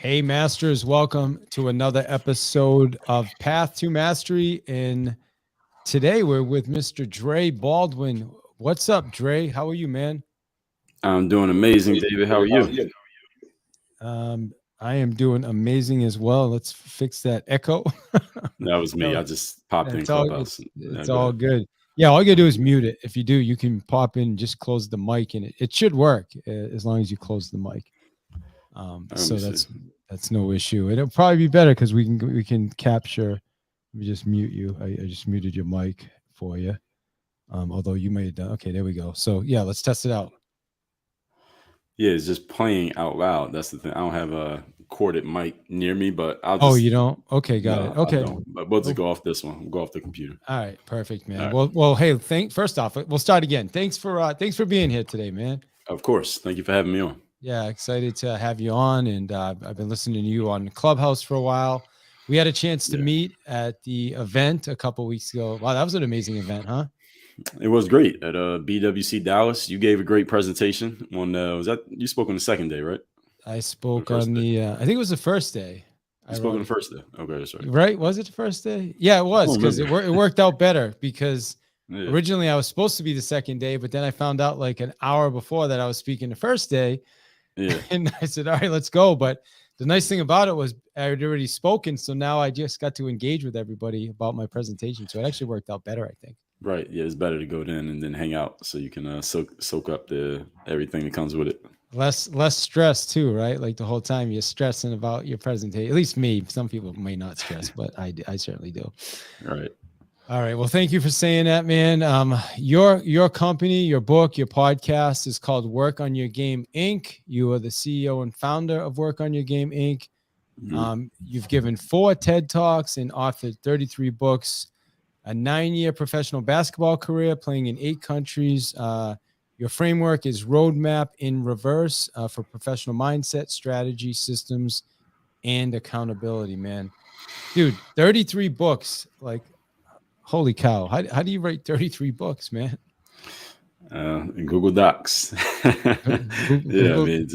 Hey, Masters, welcome to another episode of Path to Mastery. And today we're with Mr. Dre Baldwin. What's up, Dre? How are you, man? I'm doing amazing, David. How are you? I am doing amazing as well. Let's fix that echo. That was me. No, I just popped in it's all Clubhouse. it's Go all ahead. good. Yeah, all you gotta do is mute it. If you do, you can pop in, just close the mic, and it should work as long as you close the mic. Let me So see. that's no issue. It'll probably be better because we can capture. Let me just mute you. I just muted your mic for you. Although you may have done. Okay, there we go. So yeah, let's test it out. Yeah, it's just playing out loud. That's the thing. I don't have a corded mic near me, but I'll Oh, just you don't? Okay, got it. no, I Okay. don't. But we'll just Oh, go off this one. We'll go off the computer. all right, perfect, All man. right. Well, hey, first off, we'll start again. Thanks for being here today, man. Of course. Thank you for having me on. Yeah, excited to have you on, and I've been listening to you on Clubhouse for a while. We had a chance to Yeah, meet at the event a couple weeks ago. Wow, that was an amazing event, huh? it was great at BWC Dallas. You gave a great presentation on. Was that you spoke on the second day, right? I Or the spoke first on day? I think it was the first day. You spoke on the Ironic, first day. Okay, that's right. right? Was it the first day? Yeah, it I was don't because remember. it worked out better because Yeah, originally I was supposed to be the second day, but then I found out like an hour before that I was speaking the first day, yeah. and I said, "All right, let's go." But the nice thing about it was I had already spoken, so now I just got to engage with everybody about my presentation. So it actually worked out better, I think. Right. Yeah, it's better to go in and then hang out so you can soak up the everything that comes with it. Less stress too, right? Like the whole time you're stressing about your presentation. At least me. Some people may not stress, but I certainly do. Right. All right. Well, thank you for saying that, man. Your company, your book, your podcast is called Work on Your Game Inc. You are the CEO and founder of Work on Your Game Inc. Mhm. You've given 4 TED Talks and authored 33 books, a 9-year professional basketball career playing in 8 countries. Your framework is Roadmap in Reverse for professional mindset, strategy, systems, and accountability, man. Dude, 33 books. Like, holy cow. How do you write 33 books, man? In Google Docs. Yeah, I Google. mean,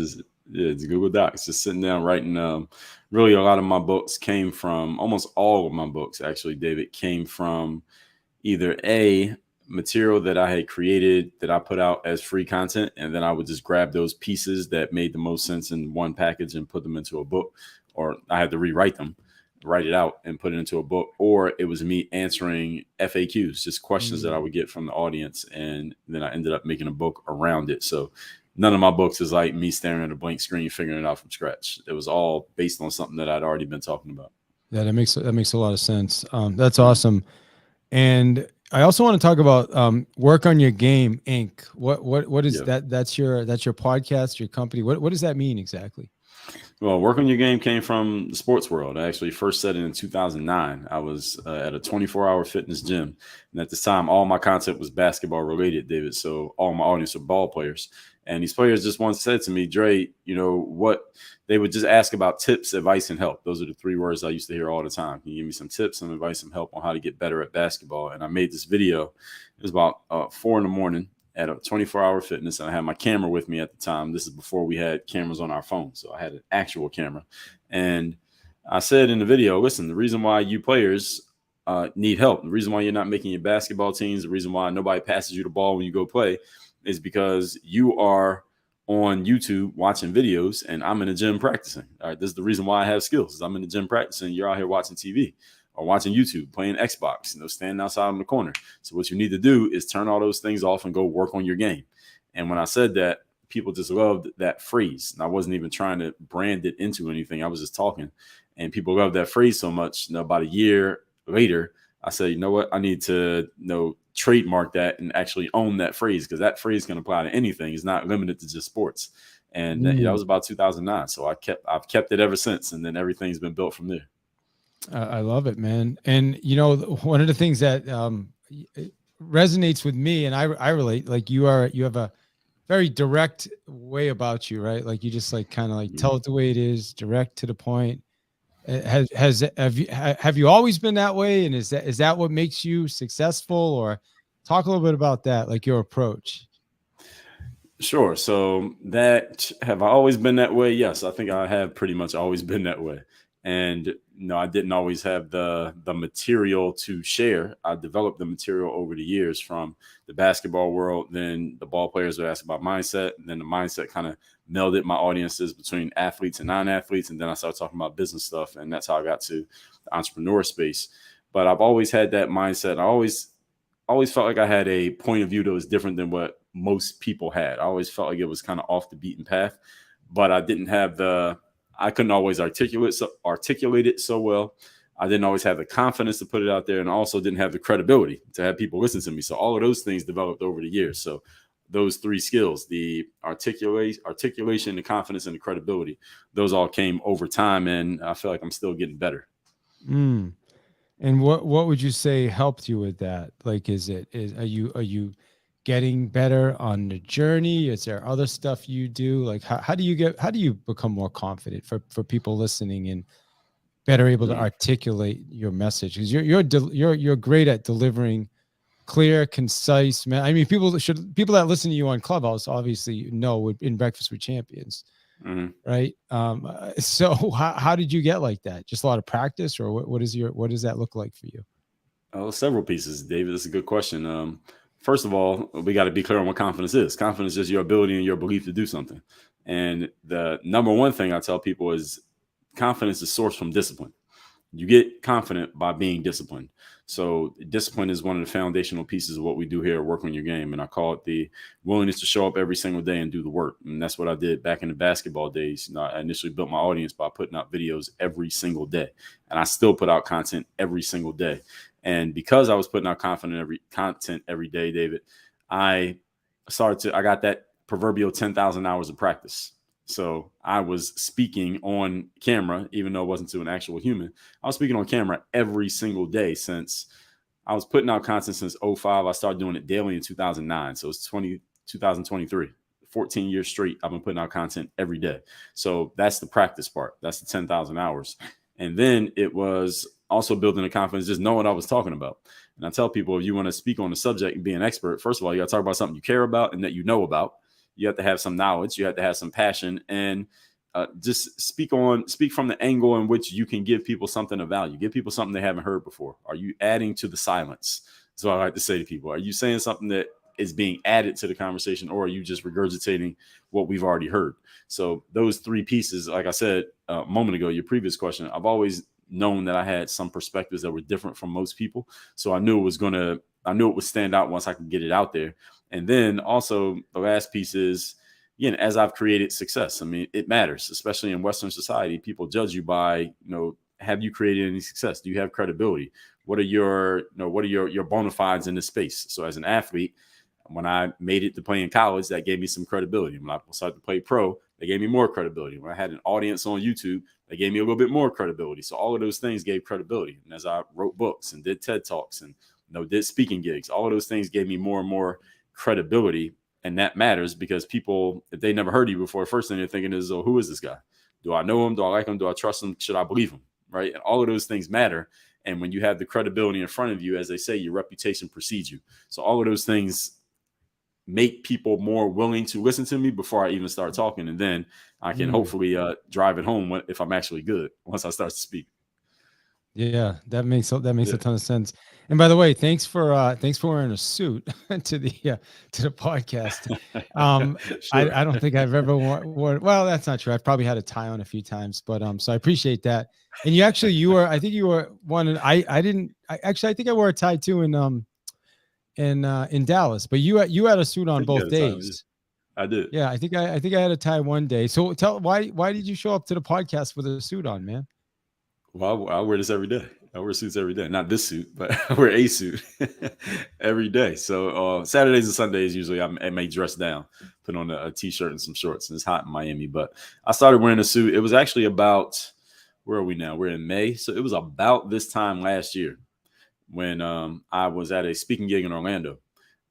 it's Google Docs. Just sitting down writing. Really, a lot of my books came from almost all of my books. Actually, David came from either a material that I had created that I put out as free content, and then I would just grab those pieces that made the most sense in one package and put them into a book, or I had to rewrite them, write it out and put it into a book, or it was me answering FAQs, just questions that I Mm. would get from the audience, and then I ended up making a book around it. So none of my books is like me staring at a blank screen figuring it out from scratch. It was all based on something that I'd already been talking about. Yeah, that makes a lot of sense. That's awesome. And I also want to talk about Work on Your Game Inc. What is Yeah. that? That's your podcast, your company. What does that mean exactly? Well, Work on Your Game came from the sports world. I actually first said it in 2009. I was at a 24-hour fitness gym. And at this time, all my content was basketball related, David. So all my audience were ball players. And these players just once said to me, Dre, what they would just ask about tips, advice, and help. Those are the 3 words I used to hear all the time. Can you give me some tips, some advice, some help on how to get better at basketball? And I made this video. It was about 4 in the morning at a 24-hour fitness, and I had my camera with me at the time. This is before we had cameras on our phones, so I had an actual camera. And I said in the video, listen, the reason why you players need help, the reason why you're not making your basketball teams, the reason why nobody passes you the ball when you go play is because you are on YouTube watching videos and I'm in the gym practicing. All right, this is the reason why I have skills. I'm in the gym practicing. You're out here watching TV or watching YouTube, playing Xbox, standing outside in the corner. So what you need to do is turn all those things off and go work on your game. And when I said that, people just loved that phrase. And I wasn't even trying to brand it into anything. I was just talking. And people loved that phrase so much. About a year later, I said, you know what? I need to trademark that and actually own that phrase, because that phrase can apply to anything. It's not limited to just sports. And that Mm, was about 2009. So I've kept it ever since. And then everything's been built from there. I love it, man. And one of the things that it resonates with me, and I relate. Like you have a very direct way about you, right? Like you just like kind of like Mhm. tell it the way it is, direct to the point. Have you always been that way, and is that what makes you successful? Or talk a little bit about that, like your approach. Sure. So that have I always been that way? Yes, I think I have pretty much always been that way. And no, I didn't always have the material to share. I developed the material over the years from the basketball world, then the ball players would ask about mindset, and then the mindset kind of melded my audiences between athletes and non-athletes, and then I started talking about business stuff, and that's how I got to the entrepreneur space. But I've always had that mindset. I always felt like I had a point of view that was different than what most people had. I always felt like it was kind of off the beaten path, but I couldn't always articulate it so well. I didn't always have the confidence to put it out there, and I also didn't have the credibility to have people listen to me. So all of those things developed over the years. So those three skills, the articulation, the confidence, and the credibility, those all came over time, and I feel like I'm still getting better. Mm. And what would you say helped you with that? Like, are you getting better on the journey? Is there other stuff you do? Like, how do you become more confident for people listening and better able to Mm. articulate your message? Because you're great at delivering clear, concise. I mean, people that listen to you on Clubhouse obviously know in Breakfast with Champions, Mm-hmm. right? So how did you get like that? Just a lot of practice, or what does that look like for you? Oh, several pieces, David. That's a good question. First of all, we got to be clear on what confidence is. Confidence is your ability and your belief to do something. And the number one thing I tell people is confidence is sourced from discipline. You get confident by being disciplined. So discipline is one of the foundational pieces of what we do here at Work on Your Game. And I call it the willingness to show up every single day and do the work. And that's what I did back in the basketball days. I initially built my audience by putting out videos every single day. And I still put out content every single day. And because I was putting out content every day, David, I got that proverbial 10,000 hours of practice. So I was speaking on camera, even though it wasn't to an actual human. I was speaking on camera every single day since I was putting out content since 2005. I started doing it daily in 2009. So it's 2023, 14 years straight. I've been putting out content every day. So that's the practice part. That's the 10,000 hours. And then it was also building the confidence, just knowing what I was talking about. And I tell people, if you want to speak on the subject and be an expert, first of all, you got to talk about something you care about and that you know about. You have to have some knowledge. You have to have some passion, and just speak from the angle in which you can give people something of value. Give people something they haven't heard before. Are you adding to the silence? So I like to say to people, are you saying something that is being added to the conversation, or are you just regurgitating what we've already heard? So those three pieces, like I said a moment ago, your previous question, I've always known that I had some perspectives that were different from most people. So I knew it would stand out once I could get it out there. And then also the last piece is, again, as I've created success, I mean, it matters, especially in Western society. People judge you by, have you created any success? Do you have credibility? What are your bona fides in this space? So as an athlete, when I made it to play in college, that gave me some credibility. When I started to play pro, they gave me more credibility. When I had an audience on YouTube, they gave me a little bit more credibility. So all of those things gave credibility. And as I wrote books and did TED Talks and did speaking gigs, all of those things gave me more and more credibility. And that matters because people, if they never heard you before, the first thing they're thinking is, oh, who is this guy? Do I know him? Do I like him? Do I trust him? Should I believe him? Right? And all of those things matter. And when you have the credibility in front of you, as they say, your reputation precedes you. So all of those things make people more willing to listen to me before I even start talking. And then I can hopefully drive it home if I'm actually good once I start to speak. Yeah, that makes a ton of sense. And by the way, thanks for wearing a suit to the podcast. Sure. I don't think I've ever worn. Well, that's not true. I've probably had a tie on a few times, but so I appreciate that. And I think you were one. I think I wore a tie too in Dallas, but you had a suit on both days. I did. Yeah, I think I had a tie one day. So why did you show up to the podcast with a suit on, man? Well, I wear this every day. I wear suits every day. Not this suit, but I wear a suit every day. So Saturdays and Sundays, usually I may dress down, put on a t-shirt and some shorts. And it's hot in Miami. But I started wearing a suit. It was actually about, where are we now? We're in May. So it was about this time last year when I was at a speaking gig in Orlando.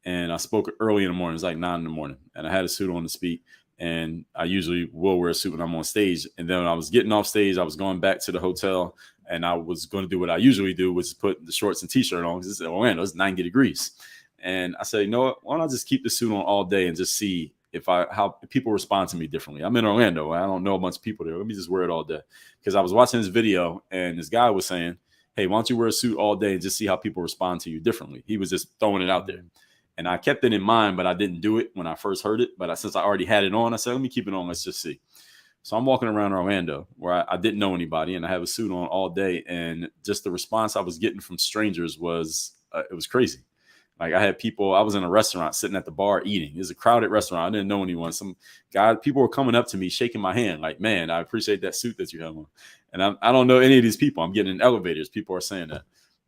And I spoke early in the morning. It was like 9 a.m. And I had a suit on to speak. And I usually will wear a suit when I'm on stage. And then when I was getting off stage, I was going back to the hotel and I was going to do what I usually do, which is put the shorts and t-shirt on because it's Orlando, it's 90 degrees. And I said, you know what? Why don't I just keep the suit on all day and just see how people respond to me differently. I'm in Orlando. I don't know a bunch of people there. Let me just wear it all day. Because I was watching this video and this guy was saying, hey, why don't you wear a suit all day and just see how people respond to you differently? He was just throwing it out there. And I kept it in mind, but I didn't do it when I first heard it. But since I already had it on, I said, let me keep it on. Let's just see. So I'm walking around Orlando where I didn't know anybody and I have a suit on all day. And just the response I was getting from strangers was, it was crazy. Like I had people, I was in a restaurant sitting at the bar eating. It was a crowded restaurant. I didn't know anyone. Some guy, people were coming up to me, shaking my hand like, man, I appreciate that suit that you have on. And I don't know any of these people. I'm getting in elevators. People are saying that.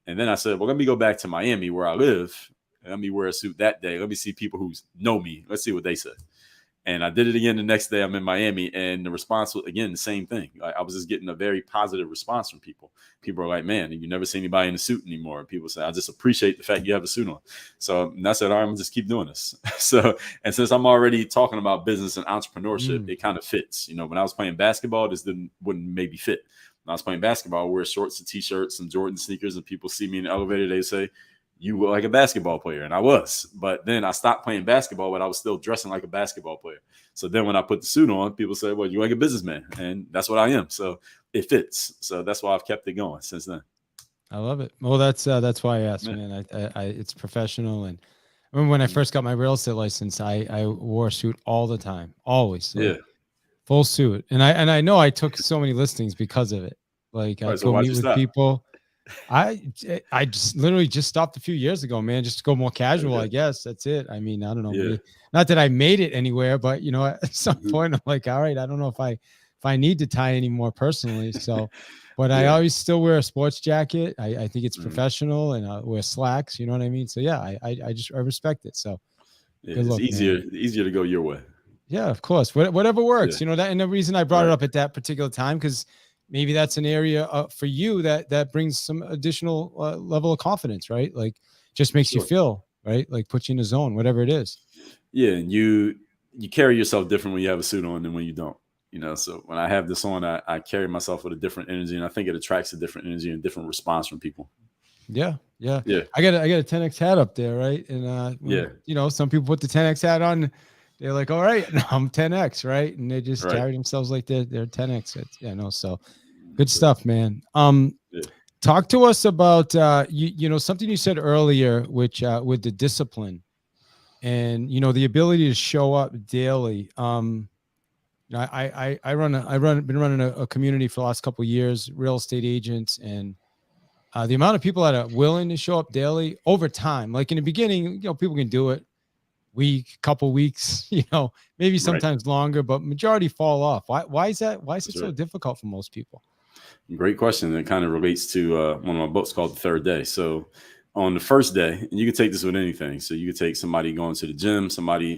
And then I said, well, let me go back to Miami where I live. And let me wear a suit that day. Let me see people who know me. Let's see what they say. And I did it again the next day. I'm in Miami, and the response was, again, the same thing. I was just getting a very positive response from people. People are like, man, you never see anybody in a suit anymore. And people say, I just appreciate the fact you have a suit on. So I said, all right, I'm going to just keep doing this. And since I'm already talking about business and entrepreneurship, it kind of fits. You know, when I was playing basketball, this wouldn't maybe fit. When I was playing basketball, I wear shorts and T-shirts and Jordan sneakers, and people see me in the elevator, they say, you look like a basketball player. And I was, but then I stopped playing basketball, but I was still dressing like a basketball player. So then when I put the suit on, people say, well, you're like a businessman. And that's what I am. So it fits. So that's why I've kept it going since then. I love it. Well, that's why I asked, man. It's professional. And I remember when I first got my real estate license, I wore a suit all the time, always. Like, full suit. And I know I took so many listings because of it. Like I go meet with people. I just literally just stopped a few years ago, man, just to go more casual, I guess. That's it. I mean, I don't know. Yeah. Not that I made it anywhere, but you know, at some point I'm like, all right, I don't know if I need to tie anymore personally. So, but I always still wear a sports jacket. I think it's professional, and I wear slacks, you know what I mean? So yeah, I respect it. So it's easier to go your way. Yeah, of course. Whatever works, you know, that. And the reason I brought it up at that particular time, because maybe that's an area for you that brings some additional level of confidence, right? Like just makes you feel right, like puts you in the zone, whatever it is. Yeah, and you carry yourself different when you have a suit on than when you don't. You know, so when I have this on, I carry myself with a different energy, and I think it attracts a different energy and different response from people. Yeah. I got a 10X hat up there, right? And you know, some people put the 10X hat on. They're like, all right, I'm 10X, right? And they just carry themselves like they're 10X. So good stuff, man. Talk to us about you know, something you said earlier, which with the discipline and you know the ability to show up daily. Been running a community for the last couple of years, real estate agents, and the amount of people that are willing to show up daily over time. Like in the beginning, you know, people can do it. Couple weeks, you know, maybe sometimes longer, but majority fall off. Why is that? Why is it so difficult for most people? Great question. It kind of relates to one of my books called The Third Day. So on the first day, and you can take this with anything. So you could take somebody going to the gym,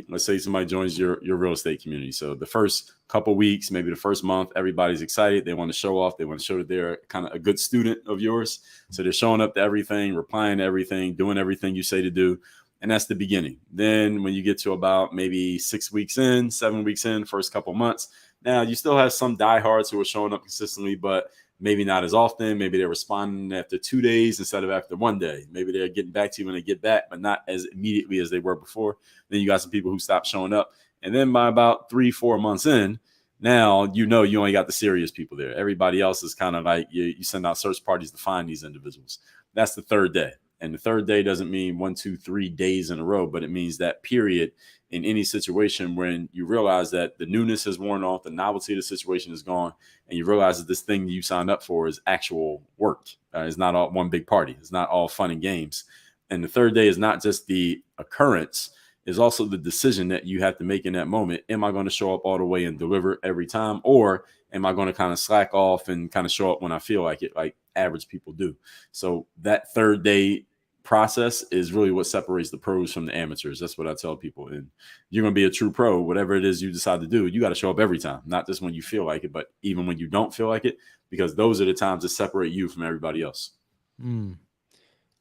let's say somebody joins your real estate community. So the first couple weeks, maybe the first month, everybody's excited. They want to show off. They want to show that they're kind of a good student of yours. So they're showing up to everything, replying to everything, doing everything you say to do. And that's the beginning. Then when you get to about maybe 6 weeks in, 7 weeks in, first couple months, now you still have some diehards who are showing up consistently, but maybe not as often. Maybe they're responding after 2 days instead of after 1 day. Maybe they're getting back to you when they get back, but not as immediately as they were before. Then you got some people who stop showing up. And then by about 3-4 months in, now you know you only got the serious people there. Everybody else is kind of like you send out search parties to find these individuals. That's the third day. And the third day doesn't mean 1, 2, 3 days in a row, but it means that period in any situation when you realize that the newness has worn off, the novelty of the situation is gone, and you realize that this thing you signed up for is actual work. It's not all one big party. It's not all fun and games. And the third day is not just the occurrence, it's also the decision that you have to make in that moment. Am I going to show up all the way and deliver every time? Or am I going to kind of slack off and kind of show up when I feel like it, like average people do? So that third day process is really what separates the pros from the amateurs. That's what I tell people. And you're going to be a true pro, whatever it is you decide to do, you got to show up every time, not just when you feel like it, but even when you don't feel like it, because those are the times that separate you from everybody else.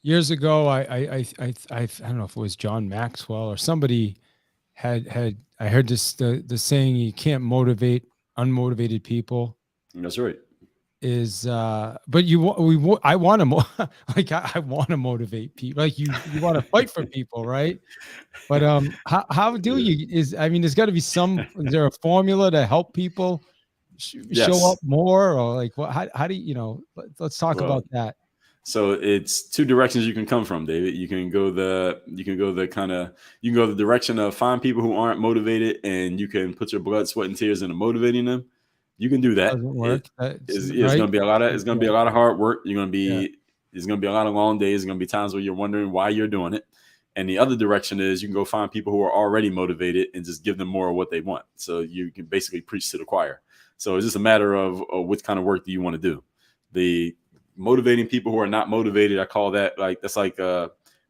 Years ago, I don't know if it was John Maxwell or somebody had I heard this the saying, you can't motivate unmotivated people. That's right. but I want to like I want to motivate people. Like you want to fight for people, right? But how do Yeah. you I mean, there's got to be is there a formula to help people show up Yes. more, or like what? How do let's talk Well, about that. so it's two directions you can come from, David. You can go the direction of find people who aren't motivated, and you can put your blood, sweat, and tears into motivating them. You can do that. Doesn't It work. That's is it's right. gonna be a lot of Yeah, hard work. You're gonna yeah. be There's gonna be a lot of long days. There's gonna be times where you're wondering why you're doing it. And the other direction is you can go find people who are already motivated and just give them more of what they want. So you can basically preach to the choir. So it's just a matter of what kind of work do you want to do. The motivating people who are not motivated, I call that that's like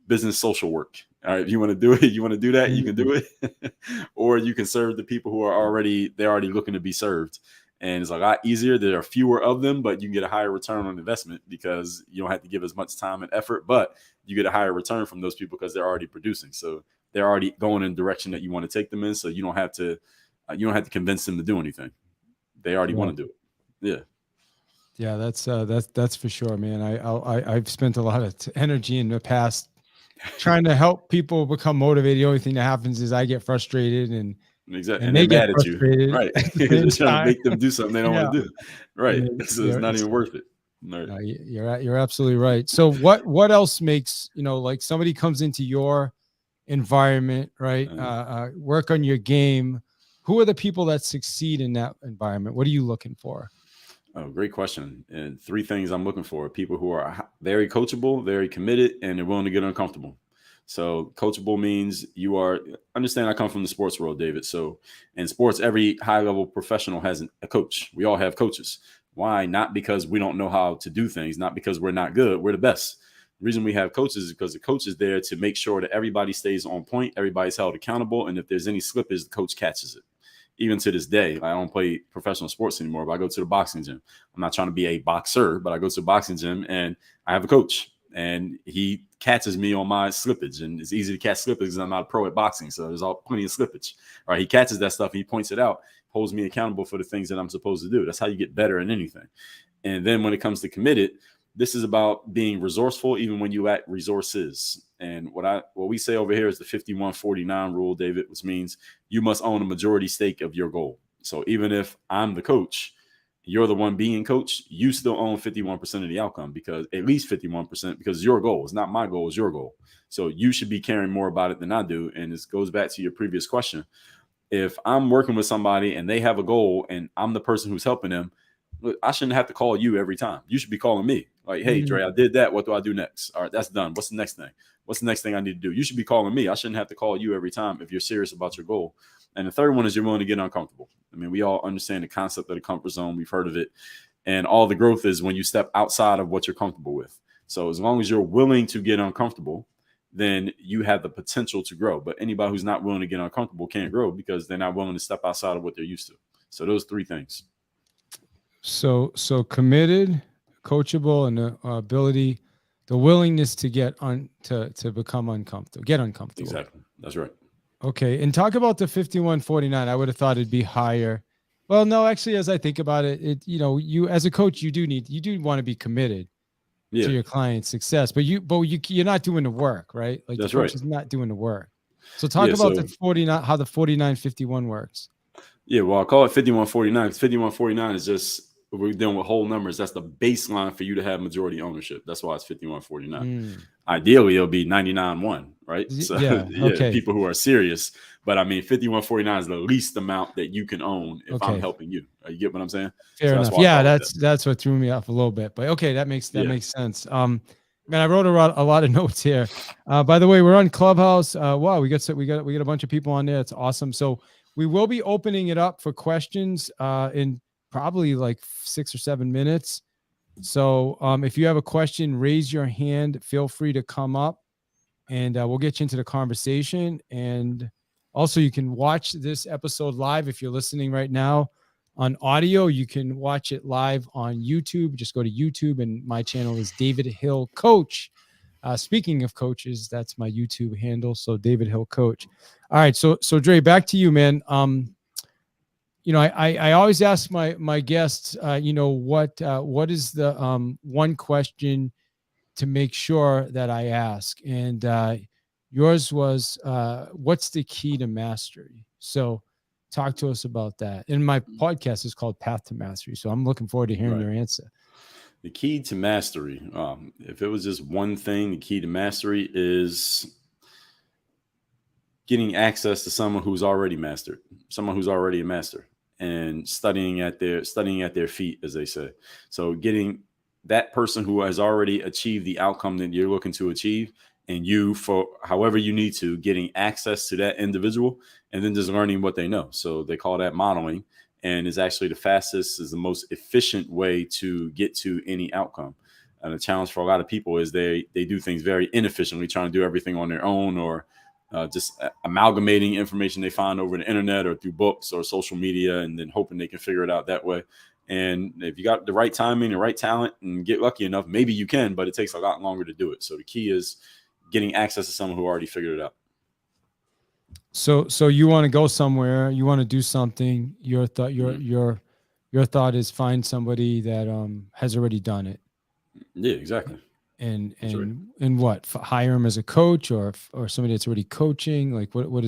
business social work. All right, if you want to do it, you want to do that, you can do it. Or you can serve the people who are already looking to be served. And it's a lot easier. There are fewer of them, but you can get a higher return on investment because you don't have to give as much time and effort, but you get a higher return from those people because they're already producing. So they're already going in the direction that you want to take them in. So you don't have to convince them to do anything. They already want to do it. Yeah. Yeah, that's for sure, man. I've spent a lot of energy in the past trying to help people become motivated. The only thing that happens is I get frustrated and Exactly. And they they're get mad at you. frustrated Right. at the Because same you're trying to time. make them do something they don't want to do. Right. So it's not even worth it. Right. No, you're absolutely right. So what else makes, like somebody comes into your environment, right? Work on your game. Who are the people that succeed in that environment? What are you looking for? Oh, great question. And three things I'm looking for: people who are very coachable, very committed, and they're willing to get uncomfortable. So coachable means understand I come from the sports world, David. So in sports, every high level professional has a coach. We all have coaches. Why? Not because we don't know how to do things, not because we're not good. We're the best. The reason we have coaches is because the coach is there to make sure that everybody stays on point, everybody's held accountable, and if there's any slippage, the coach catches it. Even to this day, I don't play professional sports anymore, but I go to the boxing gym. I'm not trying to be a boxer, but I go to the boxing gym and I have a coach and he catches me on my slippage. And it's easy to catch slippage because I'm not a pro at boxing. So there's plenty of slippage. All right. He catches that stuff and he points it out, holds me accountable for the things that I'm supposed to do. That's how you get better in anything. And then when it comes to committed, this is about being resourceful even when you lack resources. And what we say over here is the 51-49 rule, David, which means you must own a majority stake of your goal. So even if I'm the coach, you're the one being coached, you still own 51% of the outcome, because at least 51%, because your goal is not my goal, it's your goal. So you should be caring more about it than I do. And this goes back to your previous question. If I'm working with somebody and they have a goal and I'm the person who's helping them, look, I shouldn't have to call you every time. You should be calling me. Like, hey, Dre, I did that. What do I do next? All right, that's done. What's the next thing? What's the next thing I need to do? You should be calling me. I shouldn't have to call you every time if you're serious about your goal. And the third one is you're willing to get uncomfortable. I mean, we all understand the concept of the comfort zone. We've heard of it. And all the growth is when you step outside of what you're comfortable with. So as long as you're willing to get uncomfortable, then you have the potential to grow. But anybody who's not willing to get uncomfortable can't grow because they're not willing to step outside of what they're used to. So those three things. So committed, coachable, and the ability, the willingness to to become uncomfortable, get uncomfortable. Exactly. That's right. Okay. And talk about the 51-49. I would have thought it'd be higher. Well, no, actually, as I think about it, you as a coach, you do want to be committed to your client's success, but you're not doing the work, right? Like that's the coach right. is not doing the work. So talk about the 49, how the 49-51 works. Yeah, well, I call it 51-49 because 51-49 is just, we're dealing with whole numbers. That's the baseline for you to have majority ownership. That's why it's 51-49. Ideally, it'll be 99-1, right? So okay. People who are serious. But I mean, 51-49 is the least amount that you can own if I'm helping you. You get what I'm saying? Fair enough. Yeah, that's what threw me off a little bit. But okay, that makes sense. Man, I wrote a lot of notes here. By the way, we're on Clubhouse. Wow, we got a bunch of people on there. It's awesome. So we will be opening it up for questions in probably like 6 or 7 minutes. So if you have a question, raise your hand. Feel free to come up and we'll get you into the conversation. And also you can watch this episode live. If you're listening right now on audio, you can watch it live on YouTube. Just go to YouTube, and my channel is David Hill Coach. Speaking of coaches, that's my YouTube handle. So David Hill Coach. All right. So Dre, back to you, man. I always ask my guests, what is the one question to make sure that I ask, and yours was, what's the key to mastery? So talk to us about that. And my podcast is called Path to Mastery, so I'm looking forward to hearing your answer. The key to mastery, if it was just one thing, the key to mastery is getting access to someone who's already mastered, someone who's already a master, and studying at their feet, as they say. So getting that person who has already achieved the outcome that you're looking to achieve, and you, for however you need to, getting access to that individual, and then just learning what they know. So they call that modeling, and is actually the fastest, is the most efficient way to get to any outcome. And the challenge for a lot of people is they do things very inefficiently, trying to do everything on their own, or just amalgamating information they find over the internet or through books or social media, and then hoping they can figure it out that way. And if you got the right timing, the right talent, and get lucky enough, maybe you can, but it takes a lot longer to do it. So the key is getting access to someone who already figured it out. So you want to go somewhere, you want to do something. Your thought is find somebody that has already done it. Yeah, exactly. And what, hire him as a coach or somebody that's already coaching? Like what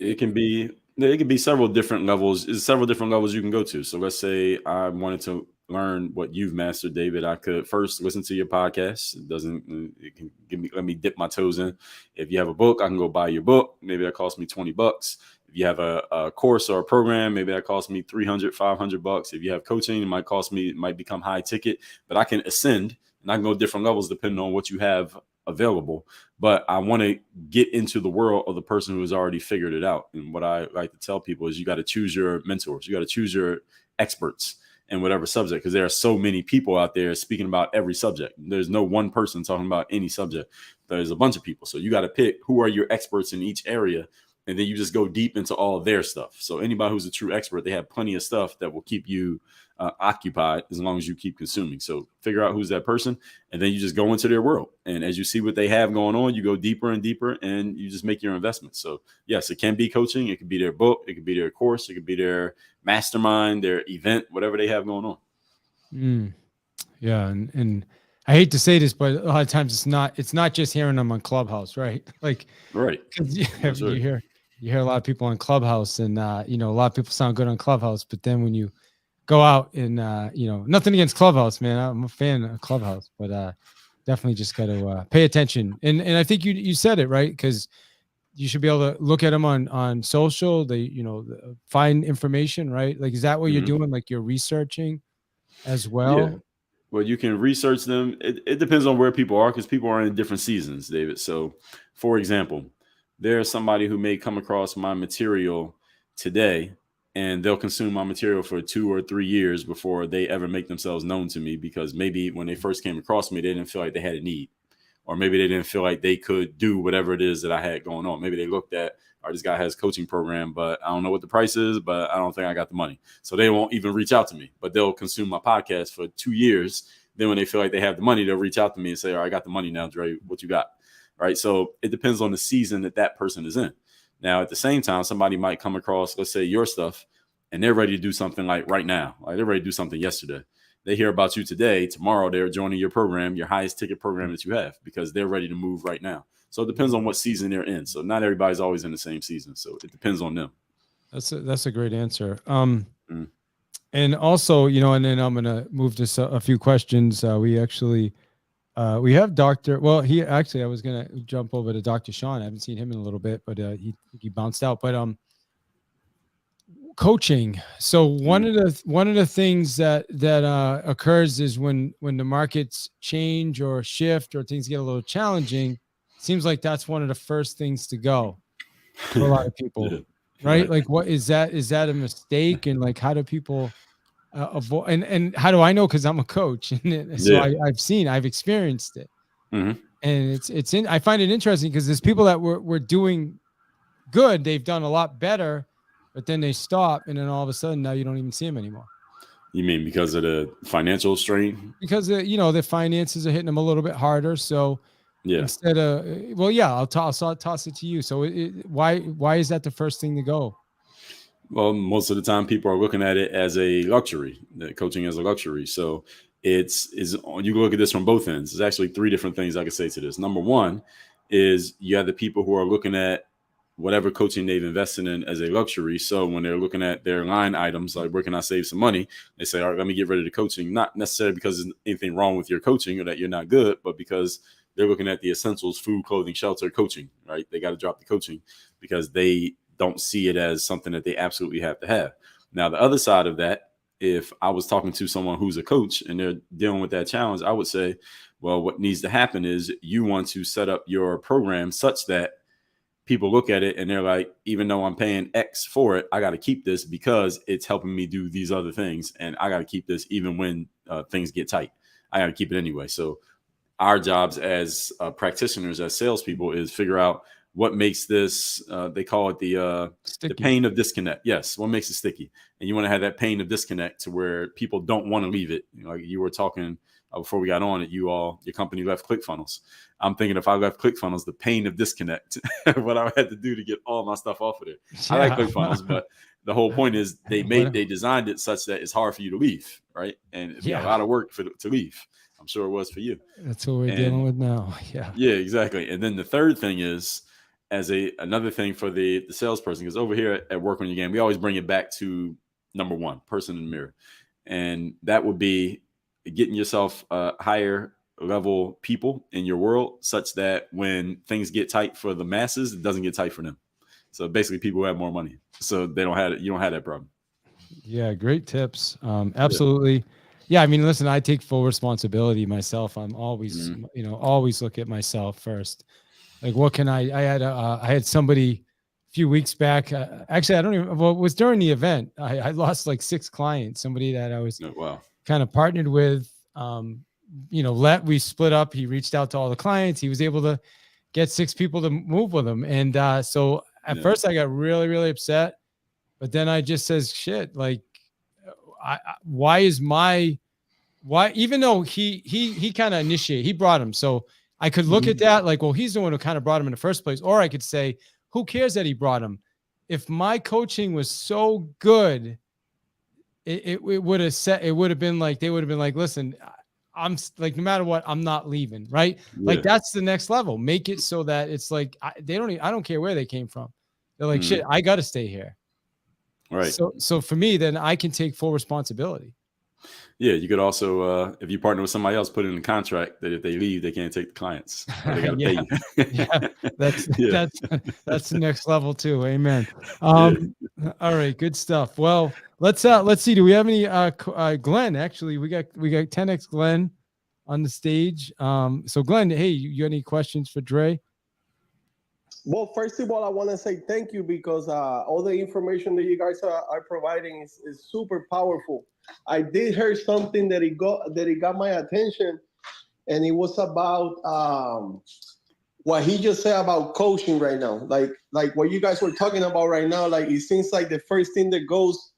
it can be several different levels. There's several different levels you can go to. So let's say I wanted to learn what you've mastered, David. I could first listen to your podcast. It can let me dip my toes in. If you have a book, I can go buy your book. Maybe that costs me $20. If you have a course or a program, maybe that costs me $300, $500. If you have coaching, it might become high ticket, but I can ascend. And I can go different levels depending on what you have available. But I want to get into the world of the person who has already figured it out. And what I like to tell people is you got to choose your mentors. You got to choose your experts in whatever subject, because there are so many people out there speaking about every subject. There's no one person talking about any subject. There's a bunch of people. So you got to pick who are your experts in each area. And then you just go deep into all of their stuff. So anybody who's a true expert, they have plenty of stuff that will keep you occupied as long as you keep consuming. So figure out who's that person, and then you just go into their world. And as you see what they have going on, you go deeper and deeper, and you just make your investments. So yes, it can be coaching. It could be their book. It could be their course. It could be their mastermind, their event, whatever they have going on. Yeah. And I hate to say this, but a lot of times it's not just hearing them on Clubhouse, right? Like, right. You hear a lot of people on Clubhouse, and a lot of people sound good on Clubhouse, but then when you go out and nothing against Clubhouse, man, I'm a fan of Clubhouse, but definitely just got to pay attention. And I think you said it right, because you should be able to look at them on social. They find information, right? Like, is that what you're doing? Like, you're researching as well? Yeah. Well, you can research them. It depends on where people are, because people are in different seasons, David. So, for example, there's somebody who may come across my material today, and they'll consume my material for 2 or 3 years before they ever make themselves known to me, because maybe when they first came across me, they didn't feel like they had a need, or maybe they didn't feel like they could do whatever it is that I had going on. Maybe they looked at, all right, this guy has a coaching program, but I don't know what the price is, but I don't think I got the money. So they won't even reach out to me, but they'll consume my podcast for 2 years. Then when they feel like they have the money, they'll reach out to me and say, all right, I got the money now, Dre, what you got? Right. So it depends on the season that person is in. Now, at the same time, somebody might come across, let's say, your stuff, and they're ready to do something like right now. Like, they're ready to do something yesterday. They hear about you today. Tomorrow, they're joining your program, your highest ticket program that you have, because they're ready to move right now. So it depends on what season they're in. So not everybody's always in the same season. So it depends on them. That's a great answer. And also, and then I'm going to move to a few questions. We actually, we have Dr. Well, I was going to jump over to Dr. Sean. I haven't seen him in a little bit, but he bounced out. But coaching. So one of the things that occurs is when the markets change or shift or things get a little challenging, seems like that's one of the first things to go for a lot of people. Yeah. Right? Like, what is that? Is that a mistake? And like, how do people avoid? And how do I know? Because I'm a coach, and so I've experienced it, and I find it interesting because there's people that were doing good, they've done a lot better, but then they stop, and then all of a sudden now you don't even see them anymore. You mean because of the financial strain? Because the finances are hitting them a little bit harder. So instead of I'll toss it to you. So why is that the first thing to go? Well, most of the time people are looking at it as a luxury, that coaching as a luxury. So you can look at this from both ends. There's actually three different things I could say to this. Number one is you have the people who are looking at whatever coaching they've invested in as a luxury. So when they're looking at their line items, like where can I save some money? They say, all right, let me get rid of the coaching. Not necessarily because there's anything wrong with your coaching or that you're not good, but because they're looking at the essentials: food, clothing, shelter, coaching, right? They got to drop the coaching because they don't see it as something that they absolutely have to have. Now, the other side of that, if I was talking to someone who's a coach and they're dealing with that challenge, I would say, well, what needs to happen is you want to set up your program such that people look at it and they're like, even though I'm paying X for it, I got to keep this because it's helping me do these other things. And I got to keep this even when things get tight. I got to keep it anyway. So our jobs as practitioners, as salespeople, is figure out what makes this, they call it the pain of disconnect. Yes. What makes it sticky? And you want to have that pain of disconnect to where people don't want to leave it. Like you were talking before we got on it, your company left ClickFunnels. I'm thinking if I left ClickFunnels, the pain of disconnect, what I had to do to get all my stuff off of there. Yeah. I like ClickFunnels, but the whole point is they designed it such that it's hard for you to leave, right? And it'd be a lot of work to leave. I'm sure it was for you. That's what we're dealing with now. Yeah. Yeah, exactly. And then the third thing is, as another thing for the salesperson, because over here at Work on Your Game, we always bring it back to number one, person in the mirror. And that would be getting yourself higher level people in your world such that when things get tight for the masses, it doesn't get tight for them. So basically people who have more money. So you don't have that problem. Yeah, great tips. Absolutely. Yeah, I mean, listen, I take full responsibility myself. I'm always, always look at myself first. Like, what can I had somebody a few weeks back. Actually, I don't even, well, it was during the event. I lost like 6 clients, somebody that I was kind of partnered with. We split up. He reached out to all the clients. He was able to get 6 people to move with him. And so at first I got really, really upset, but then I just says, shit, like, even though he kind of initiated, he brought him. So I could look at that like, well, he's the one who kind of brought him in the first place. Or I could say, who cares that he brought him? If my coaching was so good, it would have been like, they would have been like, listen, I'm like, no matter what, I'm not leaving. Right. Yeah. Like that's the next level. Make it so that it's like, I don't care where they came from. They're like, shit, I got to stay here. Right. So for me, then I can take full responsibility. Yeah, you could also, if you partner with somebody else, put it in the contract that if they leave, they can't take the clients. Or they got to pay you. That's the next level too. Amen. All right, good stuff. Well, let's see. Do we have any? Glenn, actually, we got 10x Glenn on the stage. So Glenn, hey, you got any questions for Dre? Well, first of all, I want to say thank you because all the information that you guys are providing is super powerful. I did hear something that it got my attention, and it was about what he just said about coaching right now. Like what you guys were talking about right now. Like it seems like the first thing that goes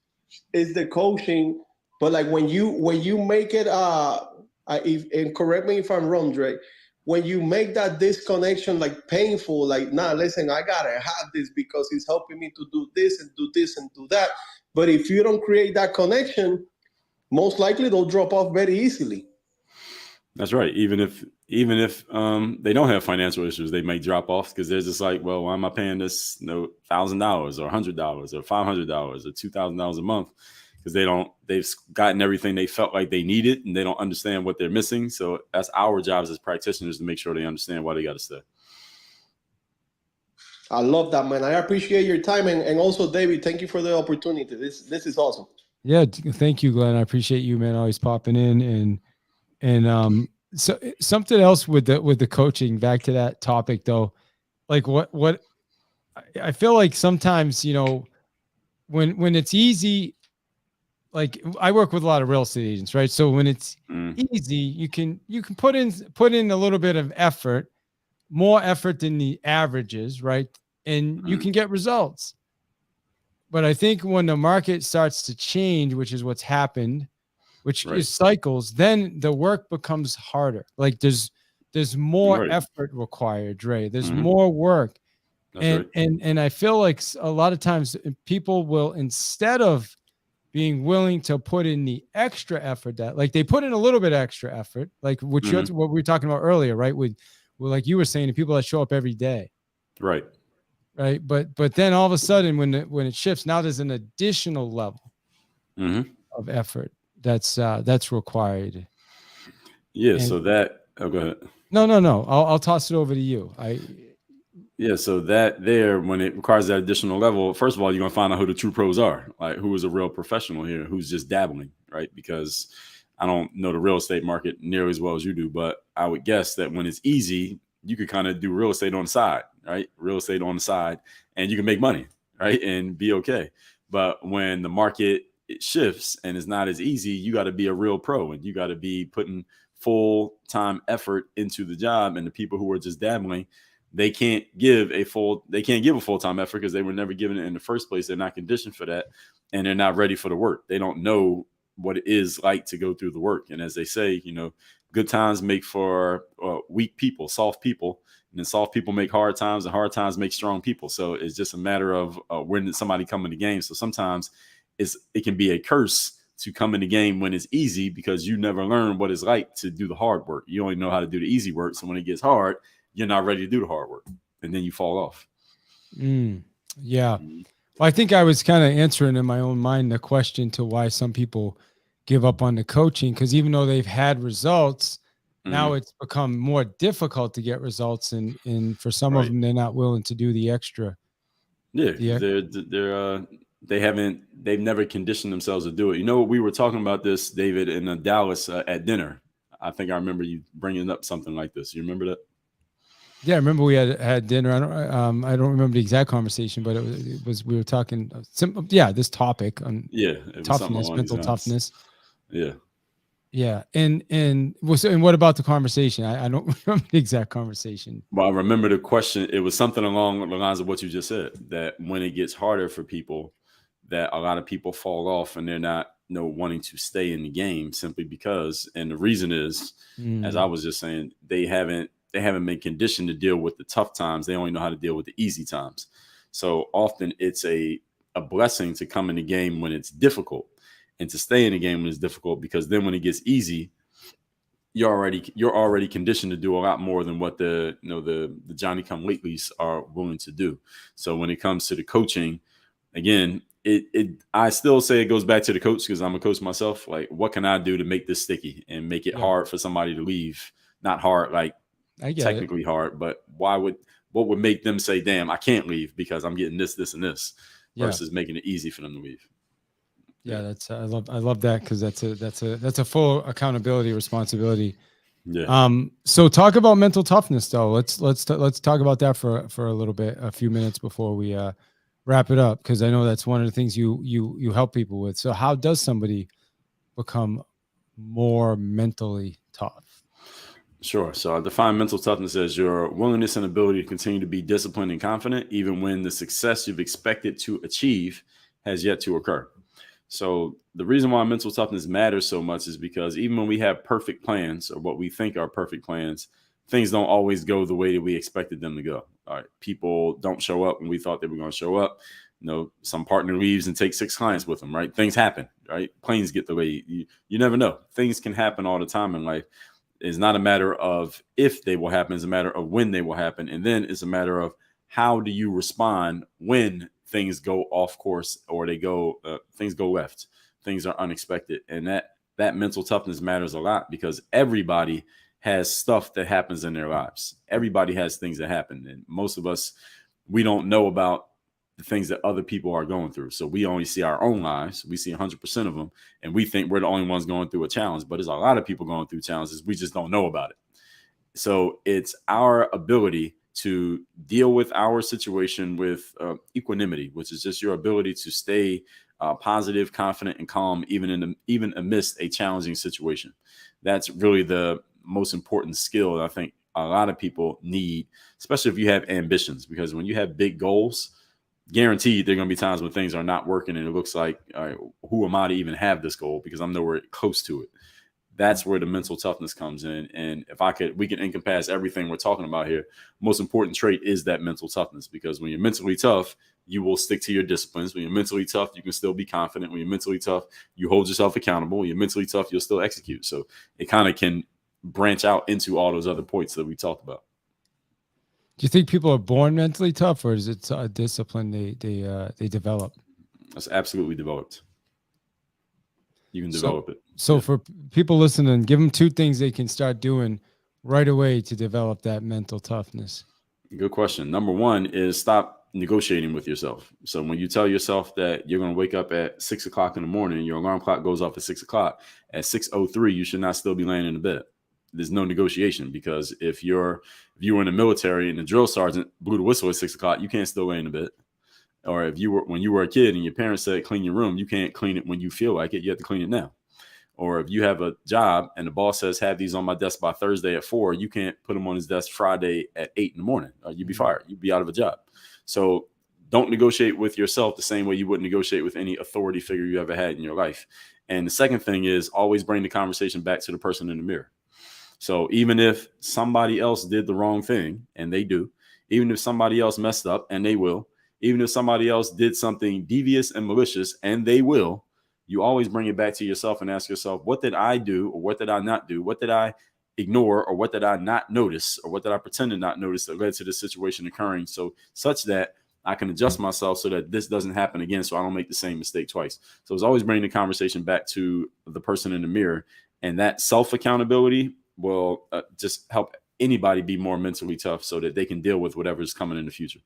is the coaching, but like when you make it and correct me if I'm wrong, Dre. When you make that disconnection like painful, like, nah, listen, I gotta have this because it's helping me to do this and do this and do that. But if you don't create that connection, most likely they'll drop off very easily. That's right. Even if they don't have financial issues, they may drop off because they're just like, well, why am I paying this $1,000 or $100 or $500 or $2,000 a month? Because they've gotten everything they felt like they needed and they don't understand what they're missing. So that's our jobs as practitioners to make sure they understand why they got to stay. I love that, man. I appreciate your time. And also, David, thank you for the opportunity. This is awesome. Yeah. Thank you, Glenn. I appreciate you, man, always popping in. And so something else with the coaching, back to that topic though, like what I feel like sometimes, when it's easy, like I work with a lot of real estate agents, right? So when it's easy, you can put in a little bit of effort, more effort than the averages, right? And you can get results. But I think when the market starts to change, which is what's happened, which is cycles, then the work becomes harder. Like there's more effort required, Dre. There's more work. And I feel like a lot of times people will, instead of being willing to put in the extra effort, that like they put in a little bit extra effort, like what we were talking about earlier, right? With like you were saying, the people that show up every day. Right. But then all of a sudden when it shifts, now there's an additional level of effort that's required. Yeah. So that, go ahead. No. I'll toss it over to you. Yeah, so that there, when it requires that additional level, first of all, you're going to find out who the true pros are, like who is a real professional here, who's just dabbling, right? Because I don't know the real estate market nearly as well as you do, but I would guess that when it's easy, you could kind of do real estate on the side, right? Real estate on the side, and you can make money, right? And be okay. But when the market it shifts and it's not as easy, you got to be a real pro and you got to be putting full-time effort into the job. And the people who are just dabbling, they can't give a full-time effort because they were never given it in the first place. They're not conditioned for that, and they're not ready for the work. They don't know what it is like to go through the work. And as they say, good times make for weak people, soft people, and then soft people make hard times, and hard times make strong people. So it's just a matter of when did somebody come in the game. So sometimes it can be a curse to come in the game when it's easy because you never learn what it's like to do the hard work. You only know how to do the easy work. So when it gets hard, you're not ready to do the hard work, and then you fall off. Yeah. Well, I think I was kind of answering in my own mind the question to why some people give up on the coaching, because even though they've had results, now it's become more difficult to get results, and for some of them, they're not willing to do the extra. Yeah, they've never conditioned themselves to do it. We were talking about this, David, in Dallas at dinner. I think I remember you bringing up something like this. You remember that? Yeah, I remember we had dinner. I don't remember the exact conversation, but it was we were talking. This topic on toughness, mental toughness. Yeah, and what about the conversation? I don't remember the exact conversation. Well, I remember the question. It was something along the lines of what you just said. That when it gets harder for people, that a lot of people fall off, and they're not wanting to stay in the game simply because. And the reason is, as I was just saying, they haven't been conditioned to deal with the tough times. They only know how to deal with the easy times. So often it's a blessing to come in the game when it's difficult and to stay in the game when it's difficult, because then when it gets easy, you're already conditioned to do a lot more than what the Johnny come latelys are willing to do. So when it comes to the coaching, again, I still say it goes back to the coach, because I'm a coach myself. Like, what can I do to make this sticky and make it hard for somebody to leave? Not hard, like technically hard, but what would make them say, damn, I can't leave because I'm getting this, and this, versus making it easy for them to leave. Yeah, I love that, because that's a full accountability responsibility. Yeah. So talk about mental toughness though. Let's talk about that for a little bit, a few minutes before we wrap it up, because I know that's one of the things you help people with. So how does somebody become more mentally tough? Sure. So I define mental toughness as your willingness and ability to continue to be disciplined and confident, even when the success you've expected to achieve has yet to occur. So the reason why mental toughness matters so much is because even when we have perfect plans, or what we think are perfect plans, things don't always go the way that we expected them to go. All right. People don't show up when we thought they were going to show up. Some partner leaves and takes 6 clients with them, right? Things happen, right? Planes get delayed. You never know. Things can happen all the time in life. It's not a matter of if they will happen. It's a matter of when they will happen. And then it's a matter of how do you respond when things go off course, or things go left, things are unexpected. And that mental toughness matters a lot, because everybody has stuff that happens in their lives. Everybody has things that happen. And most of us, we don't know about the things that other people are going through. So we only see our own lives. We see 100% of them, and we think we're the only ones going through a challenge, but there's a lot of people going through challenges. We just don't know about it. So it's our ability to deal with our situation with equanimity, which is just your ability to stay positive, confident, and calm, even amidst a challenging situation. That's really the most important skill that I think a lot of people need, especially if you have ambitions, because when you have big goals, guaranteed there are going to be times when things are not working and it looks like, all right, who am I to even have this goal, because I'm nowhere close to it. That's where the mental toughness comes in. And if we can encompass everything we're talking about here. Most important trait is that mental toughness, because when you're mentally tough, you will stick to your disciplines. When you're mentally tough, you can still be confident. When you're mentally tough, you hold yourself accountable. When you're mentally tough, you'll still execute. So it kind of can branch out into all those other points that we talked about. Do you think people are born mentally tough, or is it a discipline they develop? That's absolutely developed. You can develop it. So for people listening, give them 2 things they can start doing right away to develop that mental toughness. Good question. Number 1 is stop negotiating with yourself. So when you tell yourself that you're going to wake up at 6 o'clock in the morning, your alarm clock goes off at 6 o'clock. At 6:03, you should not still be laying in the bed. There's no negotiation, because if you were in the military and the drill sergeant blew the whistle at 6 o'clock, you can't still lay in the bed. Or if when you were a kid and your parents said clean your room, you can't clean it when you feel like it. You have to clean it now. Or if you have a job and the boss says have these on my desk by Thursday at 4, you can't put them on his desk Friday at 8 in the morning. You'd be fired. You'd be out of a job. So don't negotiate with yourself the same way you would negotiate with any authority figure you ever had in your life. And the second thing is always bring the conversation back to the person in the mirror. So even if somebody else did the wrong thing, and they do, even if somebody else messed up, and they will, even if somebody else did something devious and malicious, and they will, you always bring it back to yourself and ask yourself, what did I do, or what did I not do? What did I ignore, or what did I not notice, or what did I pretend to not notice that led to this situation occurring, so such that I can adjust myself so that this doesn't happen again, so I don't make the same mistake twice. So it's always bringing the conversation back to the person in the mirror, and that self-accountability will just help anybody be more mentally tough so that they can deal with whatever's coming in the future.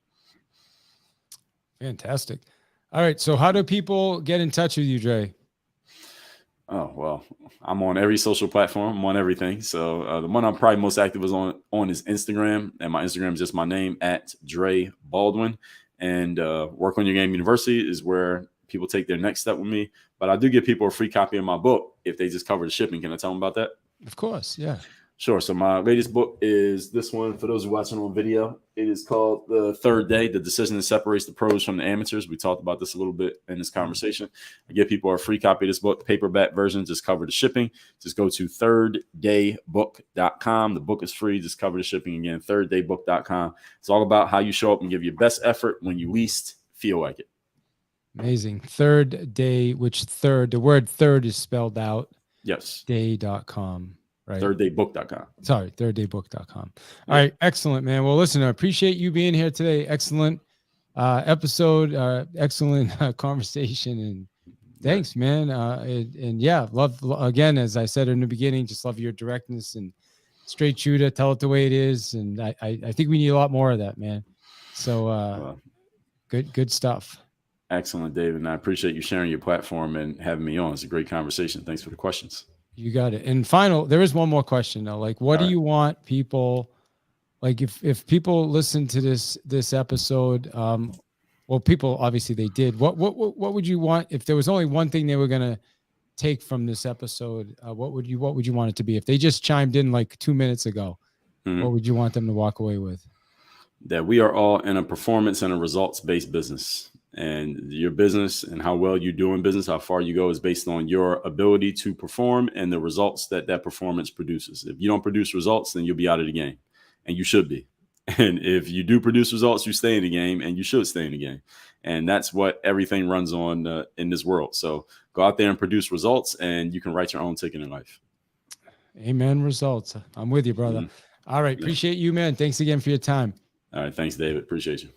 Fantastic. All right. So how do people get in touch with you, Dre? Oh, well, I'm on every social platform. I'm on everything. So the one I'm probably most active is on is Instagram. And my Instagram is just my name, at Dre Baldwin. And Work on Your Game University is where people take their next step with me. But I do give people a free copy of my book if they just cover the shipping. Can I tell them about that? Of course. Yeah. Sure. So my latest book is this one. For those who are watching on video, it is called The Third Day, The Decision That Separates the Pros from the Amateurs. We talked about this a little bit in this conversation. I give people a free copy of this book, paperback version, just cover the shipping. Just go to thirddaybook.com. The book is free. Just cover the shipping again, thirddaybook.com. It's all about how you show up and give your best effort when you least feel like it. Amazing. Third Day, the word third is spelled out. Yes. Day.com. Right. Thirddaybook.com. Sorry, thirddaybook.com. All right. Excellent, man. Well, listen, I appreciate you being here today. Excellent episode, excellent conversation. And thanks, man. And yeah, love, again, as I said in the beginning, just love your directness and straight shooter, tell it the way it is. And I think we need a lot more of that, man. So good stuff. Excellent, David. And I appreciate you sharing your platform and having me on. It's a great conversation. Thanks for the questions. You got it. And there is one more question though. Like, what do you want people, like if people listen to this episode, well, people obviously they did. What would you want if there was only one thing they were gonna take from this episode? What would you want it to be? If they just chimed in like 2 minutes ago, what would you want them to walk away with? That we are all in a performance and a results-based business. And your business and how well you do in business, how far you go, is based on your ability to perform and the results that performance produces. If you don't produce results, then you'll be out of the game, and you should be. And if you do produce results, you stay in the game, and you should stay in the game. And that's what everything runs on in this world. So go out there and produce results, and you can write your own ticket in life. Amen. Results. I'm with you, brother. All right. Appreciate you, man. Thanks again for your time. All right. Thanks, David. Appreciate you.